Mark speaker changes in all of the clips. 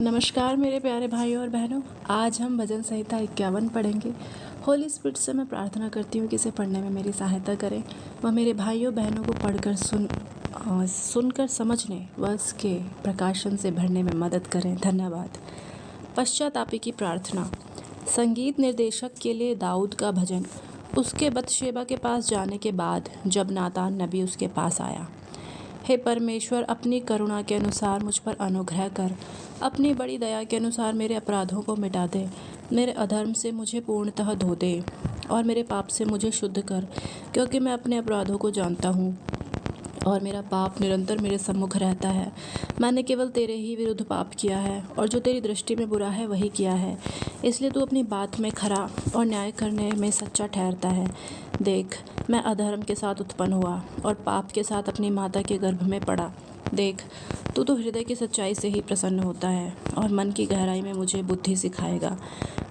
Speaker 1: नमस्कार मेरे प्यारे भाइयों और बहनों। आज हम भजन संहिता 51 पढ़ेंगे। होली स्पिरिट से मैं प्रार्थना करती हूँ कि इसे पढ़ने में मेरी सहायता करें व मेरे भाइयों बहनों को पढ़कर सुनकर समझने व इसके प्रकाशन से भरने में मदद करें। धन्यवाद। पश्चातापी की प्रार्थना। संगीत निर्देशक के लिए दाऊद का भजन। उसके बतशेबा के पास जाने के बाद जब नातान नबी उसके पास आया, हे परमेश्वर, अपनी करुणा के अनुसार मुझ पर अनुग्रह कर, अपनी बड़ी दया के अनुसार मेरे अपराधों को मिटा दे, मेरे अधर्म से मुझे पूर्णतः धो दे और मेरे पाप से मुझे शुद्ध कर, क्योंकि मैं अपने अपराधों को जानता हूँ और मेरा पाप निरंतर मेरे सम्मुख रहता है। मैंने केवल तेरे ही विरुद्ध पाप किया है और जो तेरी दृष्टि में बुरा है वही किया है, इसलिए तू अपनी बात में खरा और न्याय करने में सच्चा ठहरता है। देख, मैं अधर्म के साथ उत्पन्न हुआ और पाप के साथ अपनी माता के गर्भ में पड़ा। देख, तू तो हृदय की सच्चाई से ही प्रसन्न होता है और मन की गहराई में मुझे बुद्धि सिखाएगा।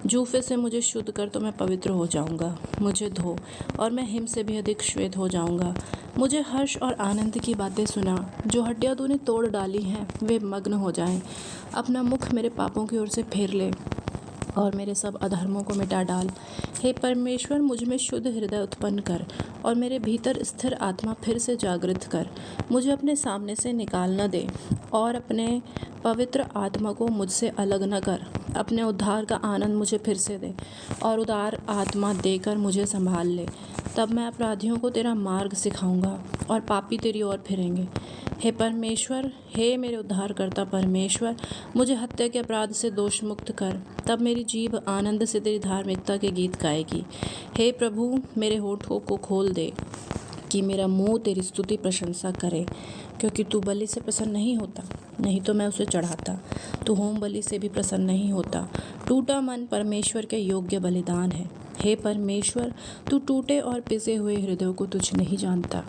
Speaker 1: जूफे से मुझे शुद्ध कर तो मैं पवित्र हो जाऊंगा। मुझे धो और मैं हिम से भी अधिक श्वेत हो जाऊंगा। मुझे हर्ष और आनंद की बातें सुना। जो हड्डियां तूने तोड़ डाली हैं वे मग्न हो जाएं। अपना मुख मेरे पापों की ओर से फेर ले और मेरे सब अधर्मों को मिटा डाल। हे परमेश्वर, मुझ में शुद्ध हृदय उत्पन्न कर और मेरे भीतर स्थिर आत्मा फिर से जागृत कर। मुझे अपने सामने से निकाल न दे और अपने पवित्र आत्मा को मुझसे अलग न कर। अपने उद्धार का आनंद मुझे फिर से दे और उदार आत्मा देकर मुझे संभाल ले। तब मैं अपराधियों को तेरा मार्ग सिखाऊंगा और पापी तेरी ओर फिरेंगे। हे परमेश्वर, हे मेरे उद्धारकर्ता परमेश्वर, मुझे हत्या के अपराध से दोष मुक्त कर। तब मेरी जीभ आनंद से तेरी धार्मिकता के गीत गाएगी। हे प्रभु, मेरे होठों को खोल दे कि मेरा मुंह तेरी स्तुति प्रशंसा करे, क्योंकि तू बलि से प्रसन्न नहीं होता, नहीं तो मैं उसे चढ़ाता। तू होम बलि से भी प्रसन्न नहीं होता। टूटा मन परमेश्वर के योग्य बलिदान है। हे परमेश्वर, तू टूटे और पिसे हुए हृदयों को तुझ नहीं जानता।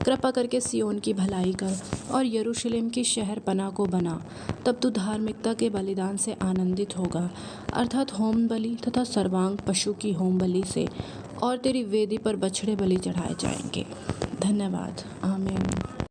Speaker 1: कृपा करके सियोन की भलाई कर और यरूशलेम की शहरपनाह को बना। तब तू धार्मिकता के बलिदान से आनंदित होगा, अर्थात होम बलि तथा सर्वांग पशु की होम बलि से, और तेरी वेदी पर बछड़े बलि चढ़ाए जाएंगे। धन्यवाद। आमीन।